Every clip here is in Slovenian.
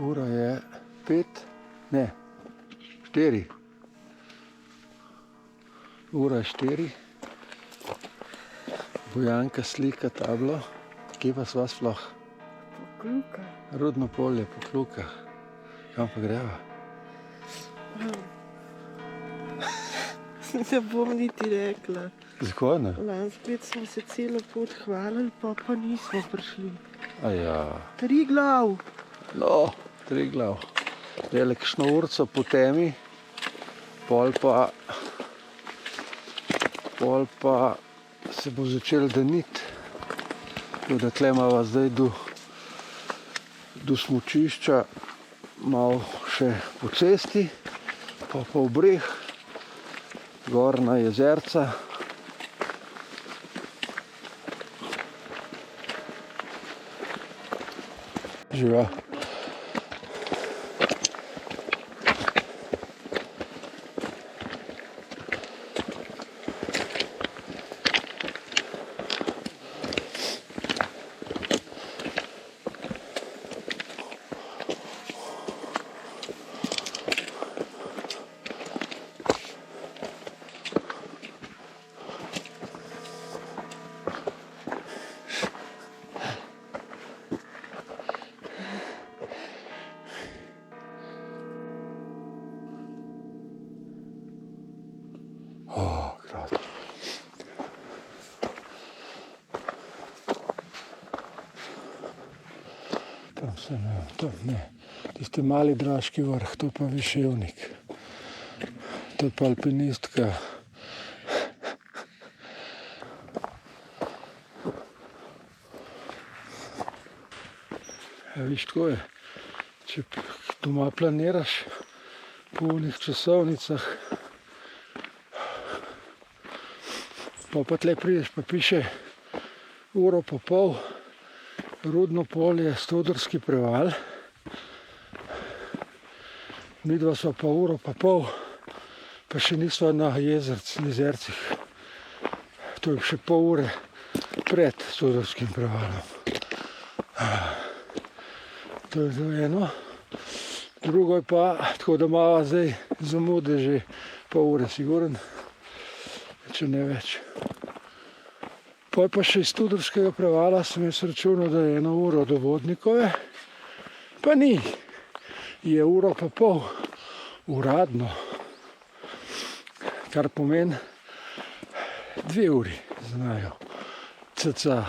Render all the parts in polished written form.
Ura je 5, ne, 4. Ura je 4. Bojanka slika tablo. Kje pa sva sploh? Pokluka. Rudno polje, Pokluka. Kam pa greva? Ne bom niti rekla. Zakaj ne? Lansko leto smo se celo pot hvalili, pa nismo prišli. Aja. Triglav! No, Triglav. Zdajle kakšno urco po temi, pol pa se bo začel daniti. Tako da tle imava zdaj do smučišča malo še po cesti, pa v breh, gor na jezerca. Živa. Tam ne, tisti mali Draški vrh, to pa Viševnik, to pa alpinistka. Ja, viš, tako je, če doma planiraš po onih časovnicah, pa tle prideš, pa piše uro pa pol, Rudno polje, Stodarski preval. Midva sva pa uro pa pol, pa še nisva na jezercih. To je še pol ure pred Stodarskim prevalom. To je to eno. Drugo je pa, tako da imava zdaj zamude že pol ure siguren, če ne več. Poj pa še iz Stodarskega prevala sem jaz računal, da je 1 uro do Vodnikove, pa ni. Je uro pa pol uradno, kar pomeni 2 uri znajo. Cca.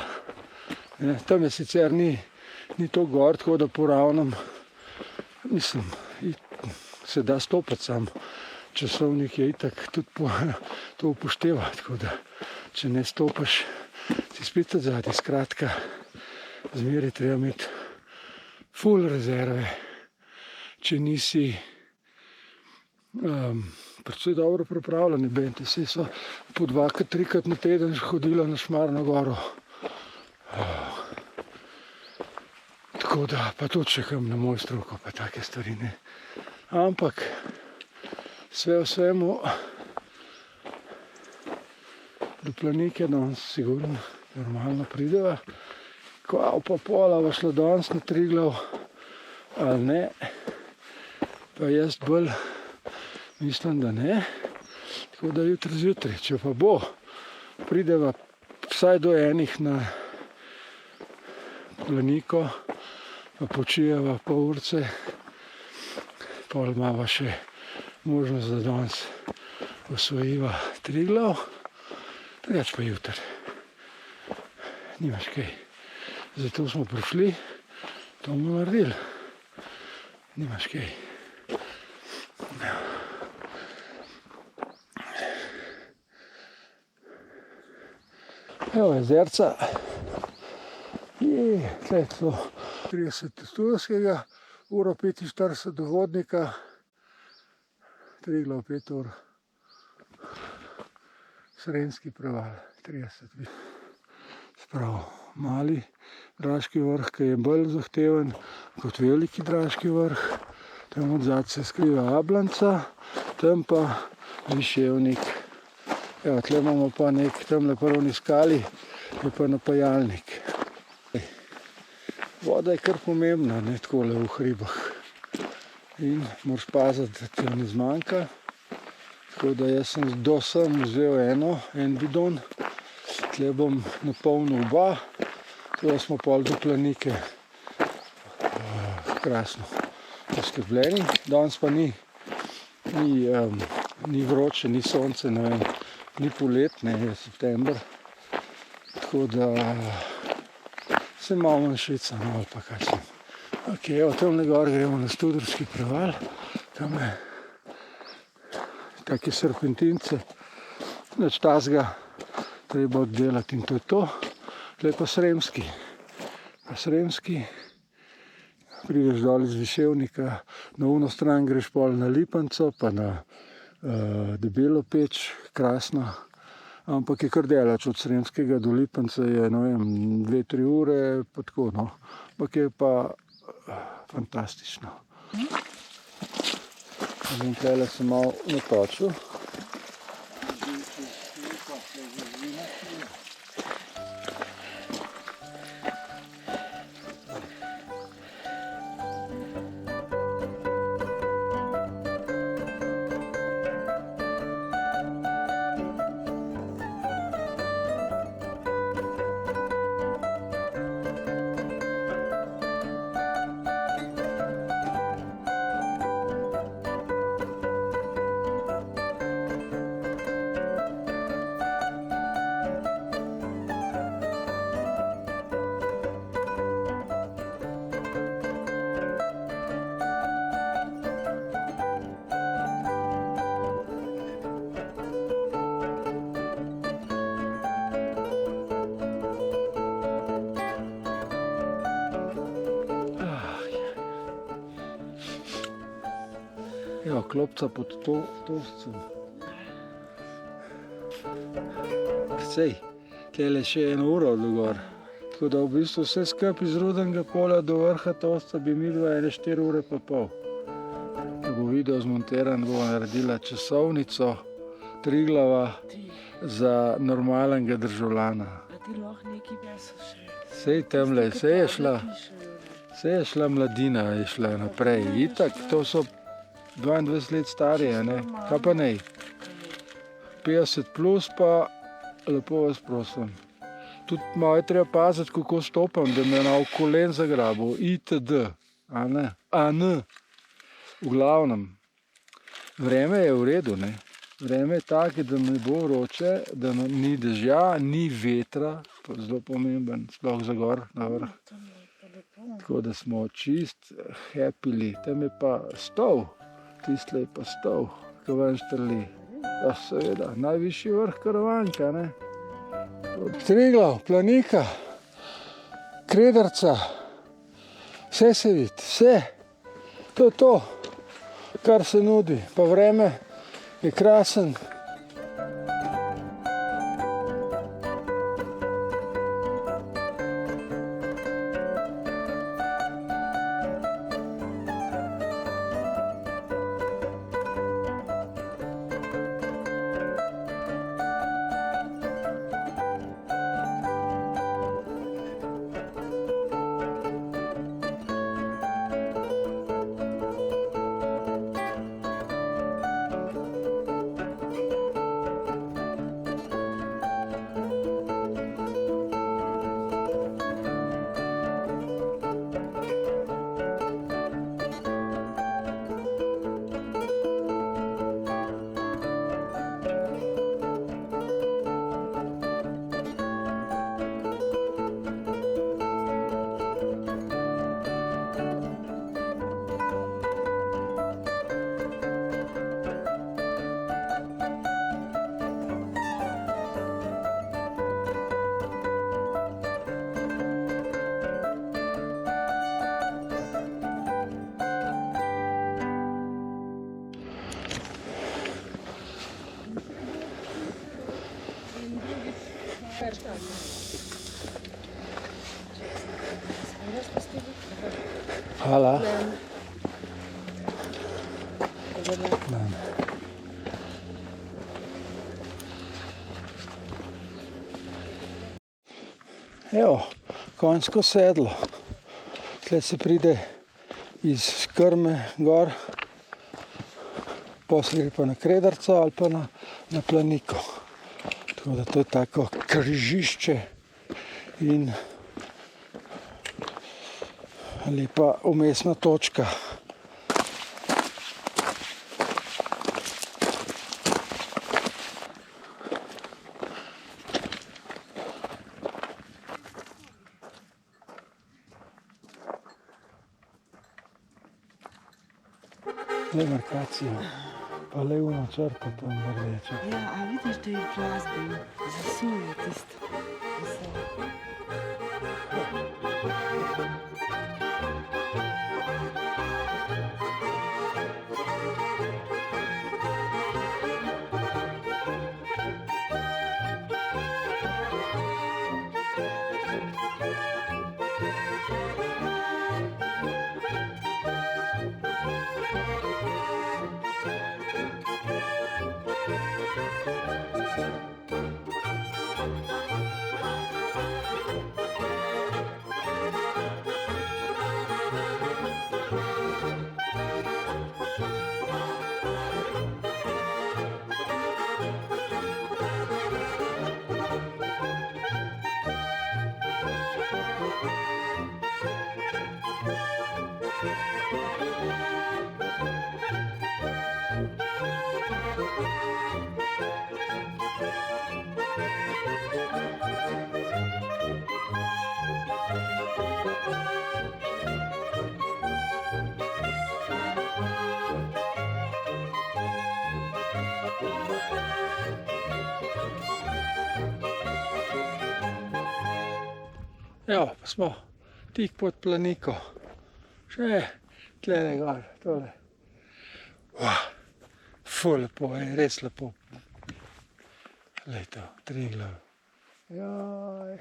Tam je sicer ni to gor, tako da poravnam, mislim, se da stopati sam. Časovnik je itak tudi to upošteva, tako da če ne stopaš, si spet odzadaj. Skratka, zmeraj treba imeti ful rezerve, če nisi predvsej dobro pripravljeni bente. Saj so po 2-3 na teden hodila na Šmarno goro. Tako da, pa tudi še kam na moj stroko, pa take stvari ne. Ampak, sve v svemu, do Planike danes sigurno normalno prideva. Kva pa pola bo šla danes na Triglav ali ne, pa jaz bolj mislim, da ne. Tako da jutri zjutraj, če pa bo, prideva vsaj do enih na Planiko, pa počijeva pol urce, pol imava še možnost, da danes osvojiva Triglav. Drugač pa jutri. Nimaš kaj. Zato smo prišli, to bomo naredili. Nimaš kaj. Evo jezerca. Tle je to 30 Stodarskega, uro 45 do Vodnika, Triglav 5 ur. Srenjski preval 30. Sprav mali Draški vrh, ki je bolj zahteven kot veliki Draški vrh. Tam odzad se skriva Ablanca, tam pa Viševnik. Evo, tle imamo pa tamle pa ravni skali, je pa napajalnik. Voda je kar pomembna, ne, takole v hribah. in moraš paziti, da ti ne zmanjka. Tako da jaz sem dosem vzel en bidon, tle bom napolnil oba, tako da smo pol do Planike krasno poskrbljeni. Danes pa ni vroče, ni sonce, ne vem, ni polet, ne, je september, tako da se malo manj švicam, ali pa kaj sem. Ok, evo, tamle gor gremo na Studrski preval, tam je take serpentince, nič tazga, treba oddelati in to je to. Tle pa Sremski, prideš dol iz Viševnika, na uno stran greš pol na Lipanco, pa na Debelo peč, krasno, ampak je kar daleč od Sremskega do Lipance, je, ne vem, 2-3 ure, pa tako, no, ampak je pa fantastično. In tule sem malo natočil. Evo, klopca pod Toscem. Precej, tele še 1 uro do gor. Tako da v bistvu vse skupaj iz Rudnega polja do vrha Tosca bi midva 4 ure pa pol. Ko bo video zmontiran, bomo naredila časovnico Triglava za normalnega državljana. A ti lahko nekaj pisaš še? Sej tamle, sej je šla mladina, je šla naprej. Itak, to so 22 let stari, ne? Kaj pa nej? 50 plus pa lepo vas prosim. Tudi malo je treba paziti, kako stopam, da me na kolen zagrabil. itd. A ne? V glavnem, vreme je v redu, ne? Vreme je tako, da ne bo vroče, da ni dežja, ni vetra, to je zelo pomemben, sploh za gor na vrh. Tako da smo čist happily. Tam je pa stol, tistle je pa stol, ko ven štrli. Ja, seveda, najvišji vrh Karavanke, ne? Triglav, Planika, Krederca, vse se vidi, vse. To je to, kar se nudi, pa vreme je krasen. Hvala. Evo, konjsko sedlo. Tle se pride iz Krme gor, poslej gre pa na Krederco ali pa na Planiko. Tako da to je tako križišče in lepa vmesna točka. Demarkacija, pa le uno črto tam rdečo. Ja, a vidiš, da je plaz bil, zasuje tisto. Evo, pa smo tik pod Planiko. Še tlele gor, tole. Ful lepo, res lepo. Glej to, Triglav. Jaj.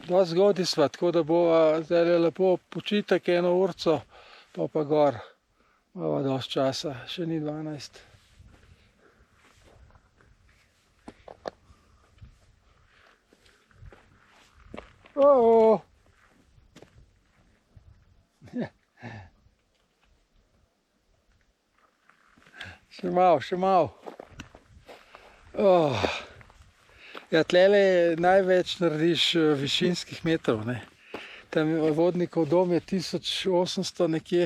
Dosti zgodaj sva, tako da bo zdaj lepo počitek eno urco, pa gor. Imava dosti časa, še ni 12. Še malo. Ja, tlele največ narediš višinskih metrov, ne. Tam Vodnikov dom je 1800 nekje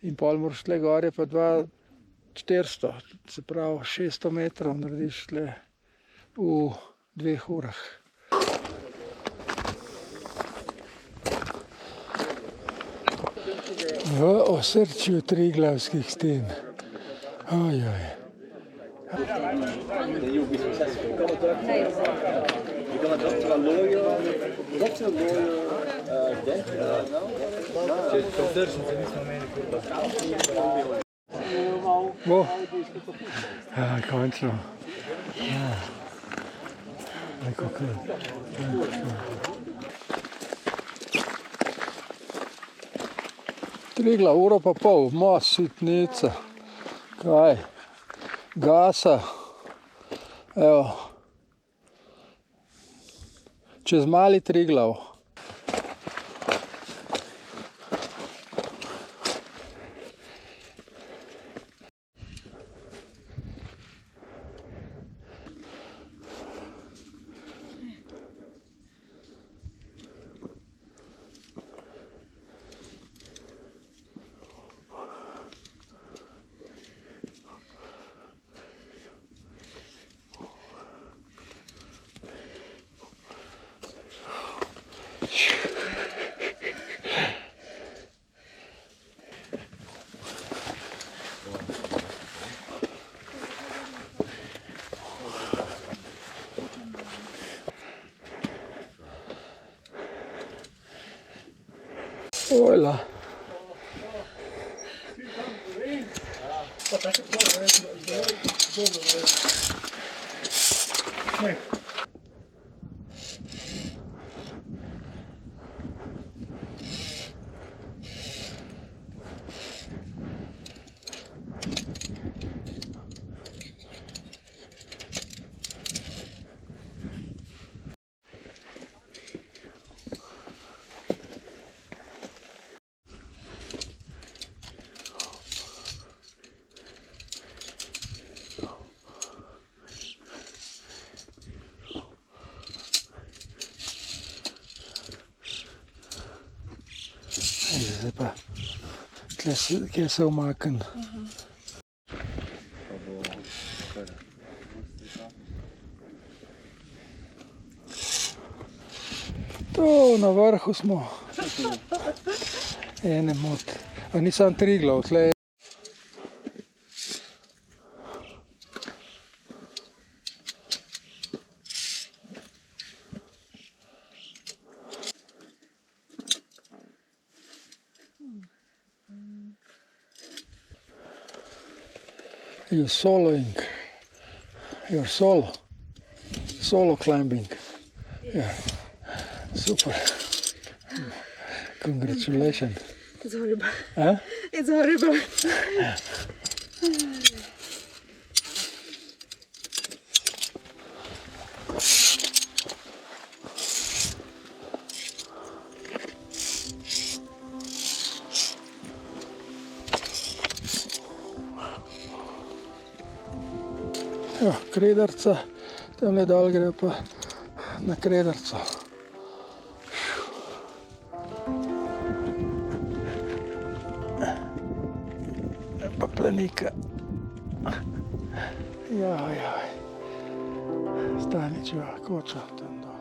in pol moraš tle gor je pa 2400, se pravi 600 metrov narediš tle v 2 urah. V osrčju Triglavskih sten. Ojoj. Končno. Triglav, uro pa pol, most, sitnica. Kaj? Gasa. Evo. Čez Mali Triglav. Ojla. Zdaj pa, kje se umaknem. To, na vrhu smo. Ne moti. A nisem Triglav, tle je. You're soloing. You're solo climbing. Yeah. Super. Congratulations. It's horrible. Huh? It's horrible. Ja, Krederca, tamle dol gre pa na Krederco. Pa Planika. Jaj. Staničeva koča tam dol.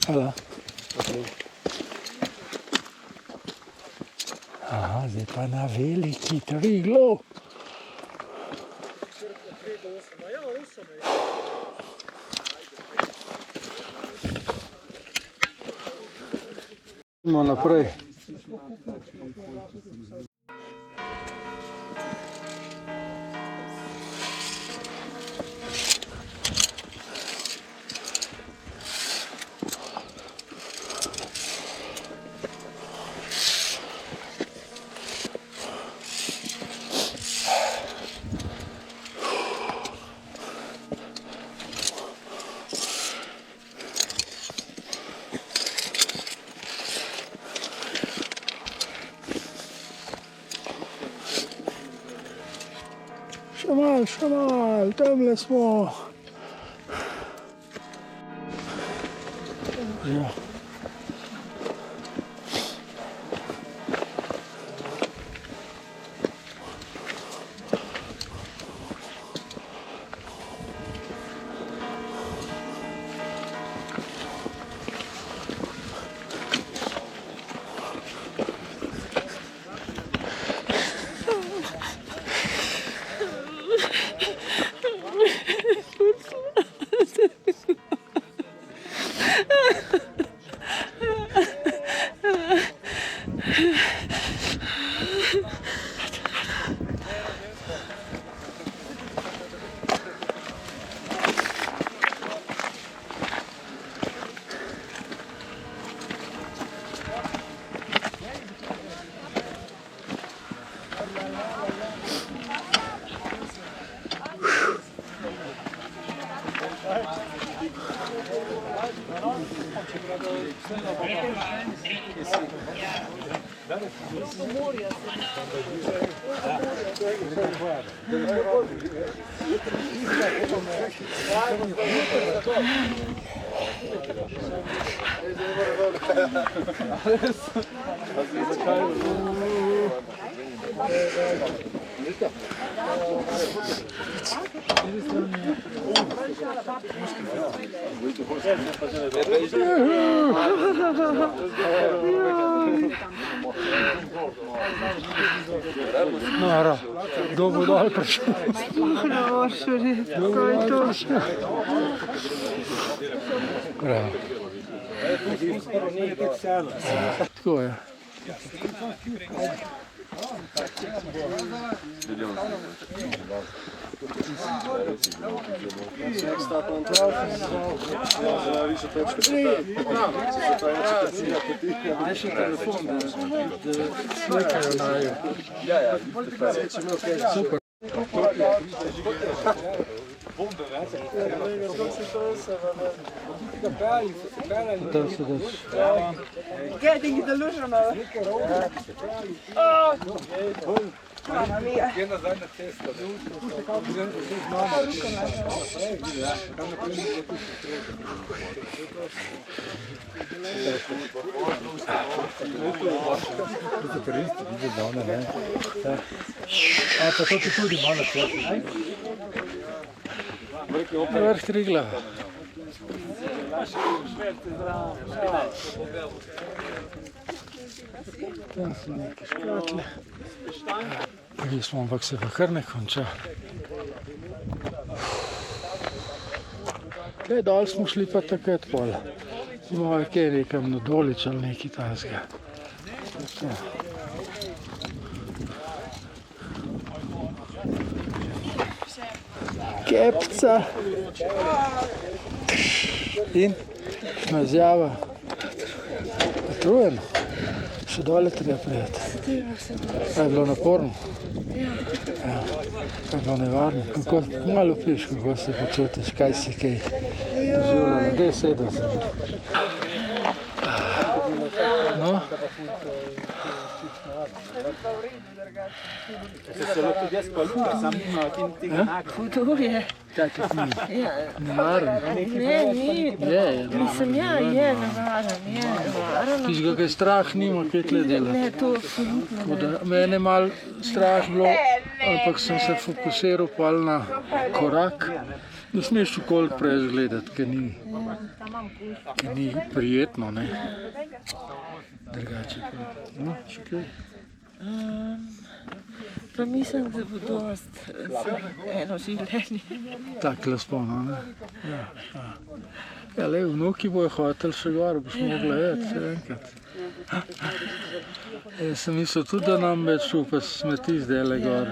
Hvala. Aha, zdaj pa na veliki Triglav. Idemo naprej. Še mal, tamle smo. Ja. Nara, kdo bo dol prišel? Ne moreš verjeti, kaj je to. Prav. Tako je. Super. Tam se daš. Getting delusional. Vrh Triglava. Tam so neke škatle. Bili smo, ampak se pa kar ne konča. Kaj dol smo šli pa takrat pol. Imamo kaj nekam na Dolič ali nekaj takega. Kepca. In mazjava. Utrujeno. Še dole treba prijeti. Kaj je bilo naporno? Ja. Kaj je bilo nevarno? Kako, malo piš, kako se počutiš, kaj si kaj življala. Dej sedem se. No? Hudo je. Takih ni. Ja. Nevaren. Ne, ni. Je. Mislim, ja, je nevaren. Tistega, kaj strah nima, kaj tle dela. Ne, to absolutno Tako ne. da mene malo strah bilo, ampak sem se fokusiral pol na korak Ne smeš okoliko preveč gledati, ker ni prijetno, ne. Drugače pa, no, še kaj. Pa mislim, da bo dost eno življenje. Takle spomno, ne. Ja. Ja, le, vnuki bojo hoteli še gor, boš mogla jeti še enkrat. Jaz sem mislil tudi, da nam več šupa smeti zdajle gor.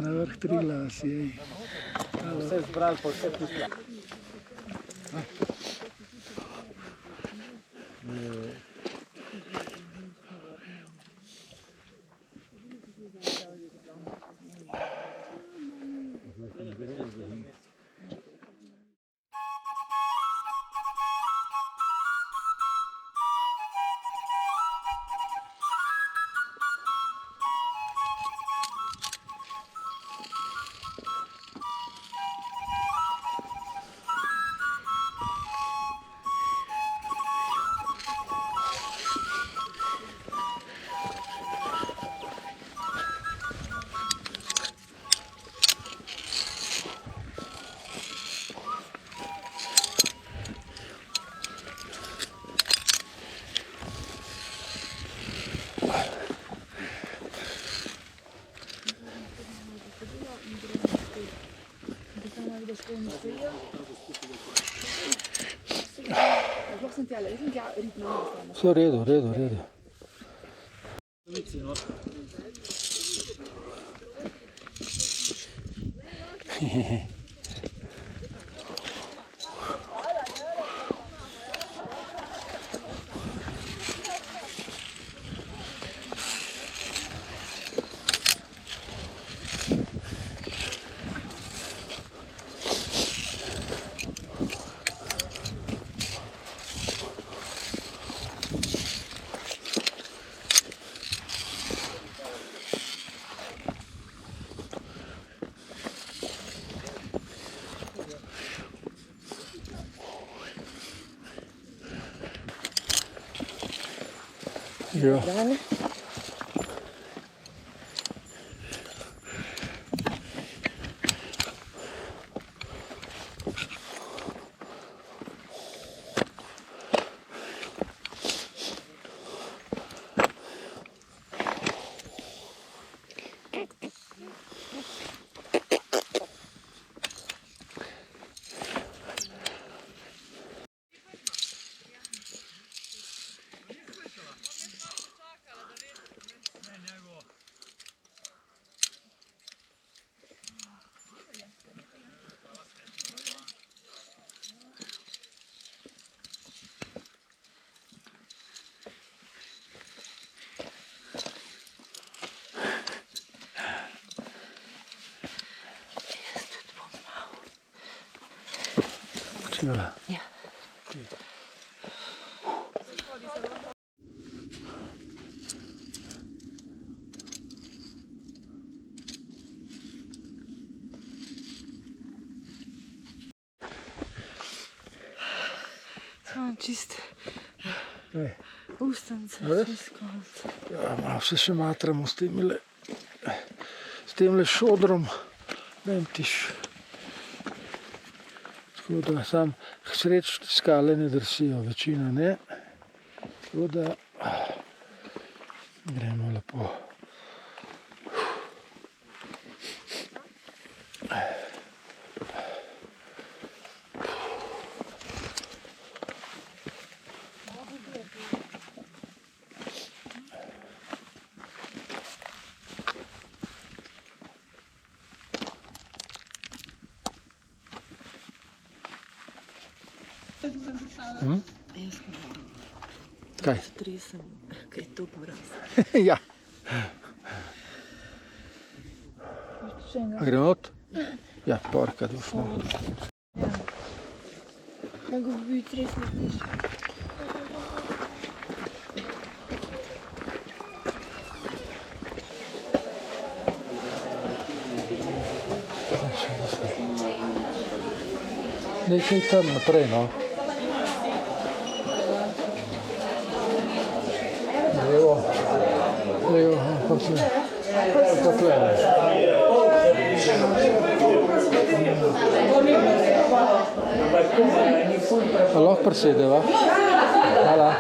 Na vrh Triglav, jej. Vse zbrali pa vse pustili. Vse v redu, v redu, v redu. Ja. Počela. Ja. Samo čist ustnice, čist konc. Ja, malo se še matramo s temle šodrom, vemtiš. Tako da sam sreč skale ne drsijo, večina ne. Tako da gremo lepo. Kaj? Stresem, kaj je to mraz. Ja. A gremo not? Ja, porka, da boš mogla. Mogu bi biti resno piš. Nekaj tam naprej, no. Levo, pa tle. A lahko prisedeva? Hvala.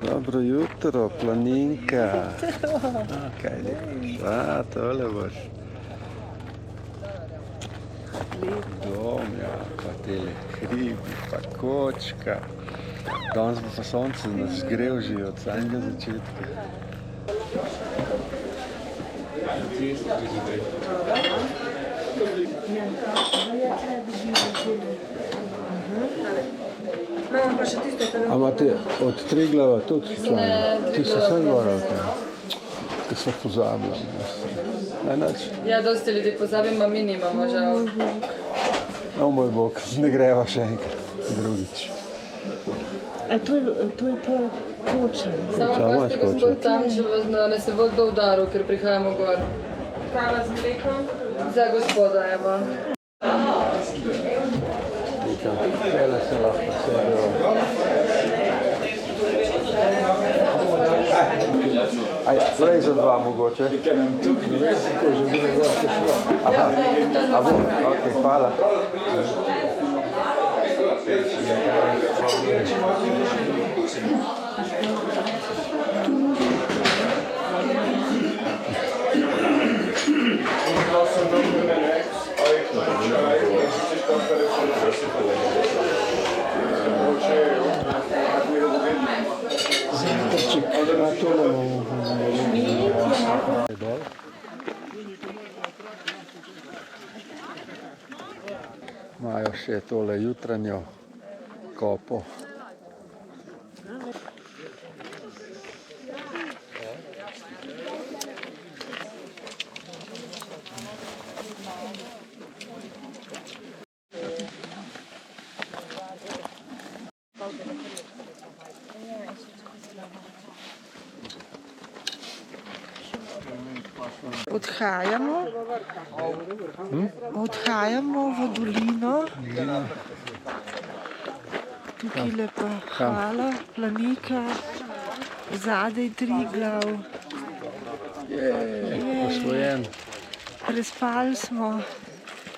Dobro jutro, planinka. Kaj delaš? Tole boš. Dom, ja, pa tele hribi, pa kočka. Danes bo pa sonce nas zgrel že od samega začetka. A imate od Triglava tudi člane? Ti so vse gor, ki so pozabila. Ja, dosti ljudi pozabim, a mi nimamo žal. O moj bog, ne greva še enkrat, drugič. A to je pa koča. Samo pazite, gospod tam, če vas ne se bo kdo udaril, ker prihajamo gor. Kava z mlekom? Za gospoda, evo. Tele se lahko sedejo. Aj, prej za dva mogoče. Aha, a bo, ok, hvala. Imajo še tole jutranjo kopo. Odhajamo v dolino. Tukaj lepa Hala, Planika, zadaj Triglav. Posvojen. Prespali smo,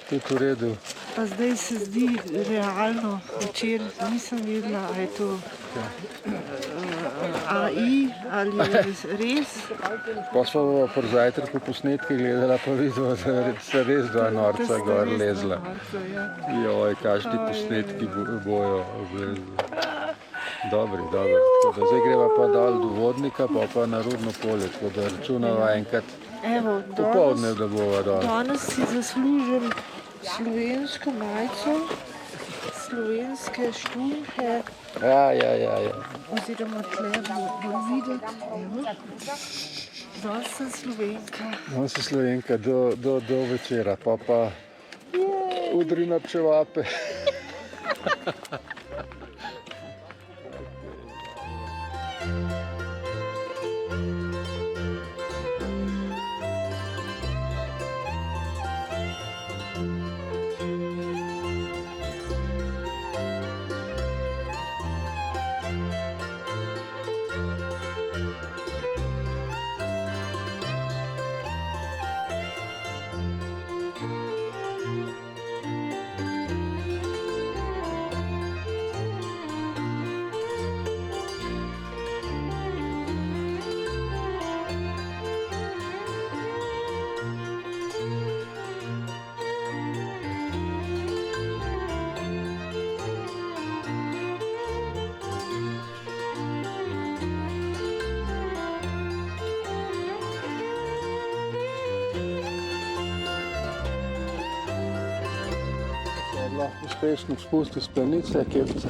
Tudi v redu. pa zdaj se zdi realno. Včeraj nisem vedela, a je to AI ali je res. Pa smo pri zajtrku posnetke gledala, pa videla, da se res dva norca gor lezla. Joj, kakšni posnetki bojo oblezli. Dobri. Tako da zdaj greva pa dol do Vodnika, pa na Rudno polje, tako da računava enkrat Evo, popoldne, da bova dol. danes si zaslužim slovensko majico, slovenske štunke, Ja. oziroma tle bo videti, evo. Danes sem Slovenka. No, si Slovenka do večera, pa udri na čevape. Lahko uspešno spusti s planice, kepce.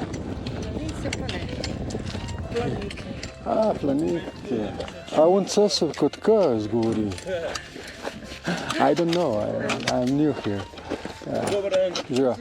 Planice pa ne. Planike. Planike. On se kot K zgovori. I don't know, I'm new here. Živa.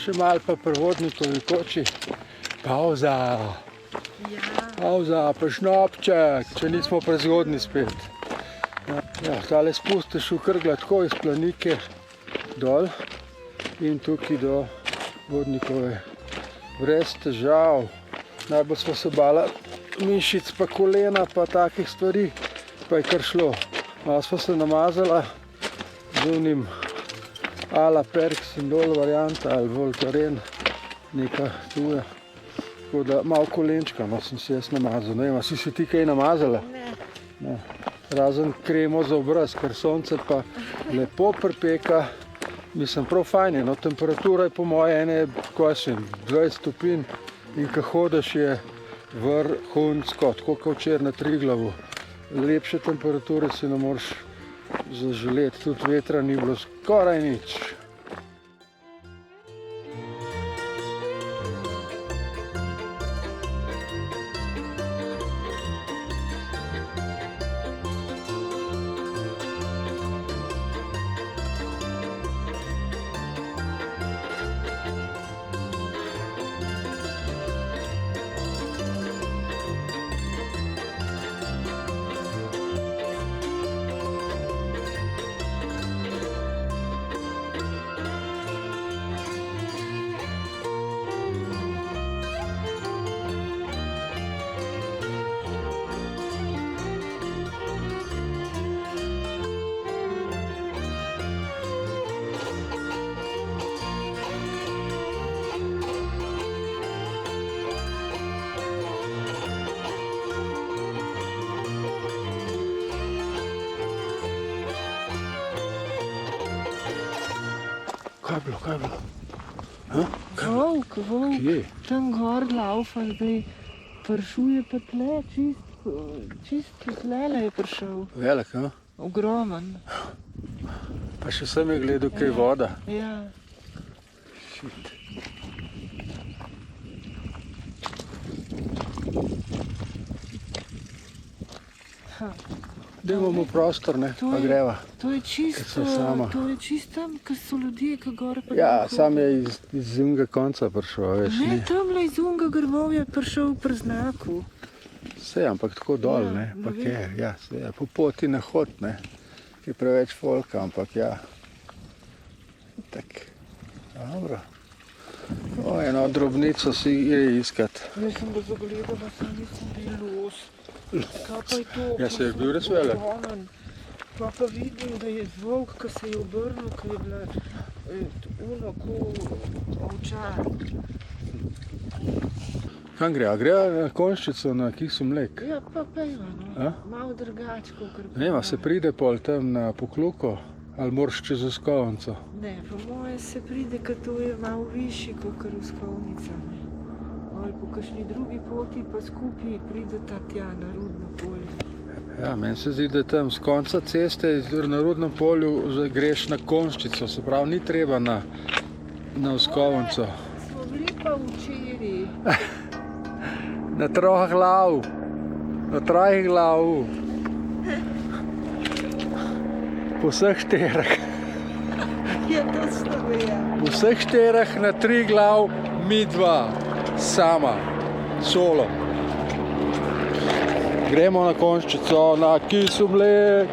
še malo pa prevodnikovi koči. Pauza, pauza, pa šnopček, če nismo prezgodni spet. Ja, tale spust je šel kar gladko iz Planike dol in tukaj do Vodnikove. Brez težav. Najbolj smo se bala mišic pa kolena pa takih stvari, pa je kar šlo. Malo smo se namazala z unim ala Perxindol varianta ali Voltaren, neka tuja. Tako da malo kolenčka, no sem si jaz namazal. Ne vem, si si ti kaj namazala? Ne. Razen kremo za obraz, ker sonce pa lepo pripeka. Mislim, prav fajn je, no, temperatura je po moje 20 stopinj in ko hodiš je vrhunsko, tako kot včeraj na Triglavu. Lepše temperature si ne moreš zaželeti, tudi vetra ni bilo skoraj nič. Kaj je bilo? Volk, Kje? tam gor laufa zdaj, prišel je pa tle, čist tlele je prišel, Velik, no? ogromen. Pa še sem je gledal, kaj je voda. Ja. Shit. Da imamo prostor, ne, To pa je- greva. To je čisto, Ker so sama. to je čisto tam, ker so ljudje, ki gor pa Ja, dol sam je hodijo. iz zunga konca prišel, a veš, Ne, ni. tamle iz unga grmovja je prišel pri znaku. Vse, ampak tako dol, Ja, ne, pa ne kje, vem. ja, se je po poti na hod, ne, ki je preveč folka, ampak ja. Tak, dobro. O, eno drobnico si je iskati. Jaz sem ga zagledala, sem nisem bil los. Kaj pa je to? Ja, se je bil res velik. Ogromen. Pa pa vidim, da je volk, ki se je obrnil, ki je bila ono, ko ovčar. Kam gre? A gre na konjščico na Kisu mlek? Ja, pa pejva, A? no. Malo drugače, kakor Ne vem, a se pride pol tam na Pokluko ali moraš čez Uskovnico? Ne, po moje se pride, ker to je malo višji, kakor Uskovnica. Ne. Ali po kakšni drugi poti pa skupaj prideta tja na Rudno polje. Ja, meni se zdi, da tam z konca ceste na Rudnem polju greš na konjščico, se pravi, ni treba na Uskovnico. Smo bili pa včeraj. Na troh glav, na trojih glav. Po vseh štirih. Ja, točno je. Po vseh štirih na 3 glav, mi 2, sama, solo. Gremo na konjščico, na Kisu mlek,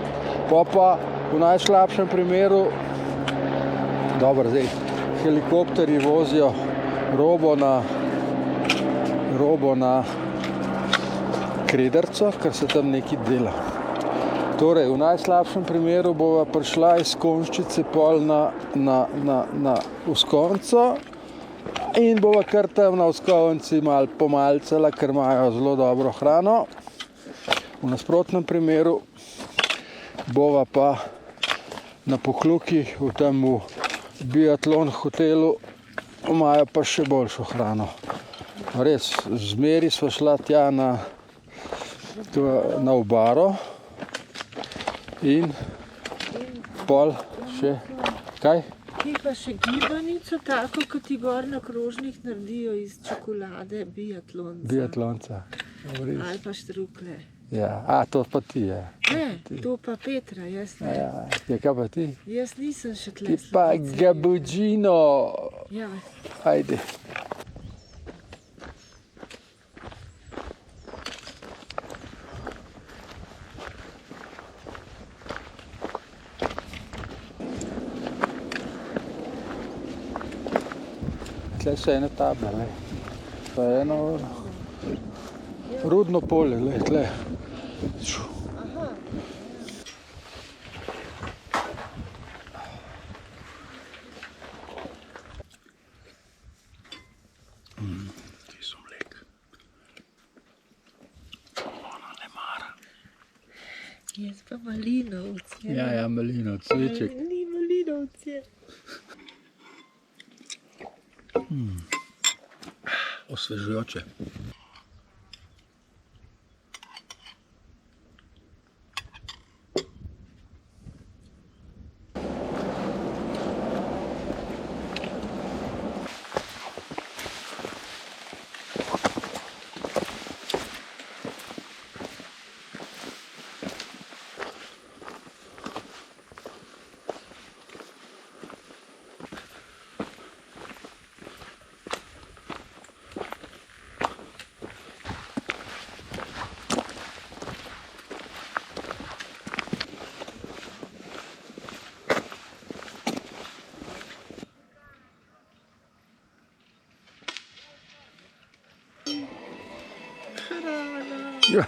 pa v najslabšem primeru, dobro, zdaj, helikopterji vozijo robo na Krederco, ker se tam nekaj dela. Torej, v najslabšem primeru bova prišla iz Konjščice pol na Uskovnico in bova kar tam na Uskovnici malo pomalcala, ker imajo zelo dobro hrano. V nasprotnem primeru bova pa na Pokluki, v tem biatlon hotelu, imajo pa še boljšo hrano. Res, zmeri sva šla tja na Obaro in pol še, kaj? Ti pa še gibanico, tako kot ti gor na krožnih naredijo iz čokolade, biatlonca. Biatlonca. Ali pa štrukle. Ja, a to pa ti je. Ne, to pa Petra, jaz ne. Ja, kaj pa ti? Jaz nisem še tle. Ti pa sladice. Gabudžino. Ja, Ajde. Tle še ena tabla, le. Pa eno rudno polje, le, tle. Šu. Ti so mlek. Ona ne mara. jaz pa malinovci. Ja, malino, cveček. Ni malinovci. Osvežujoče. Ja.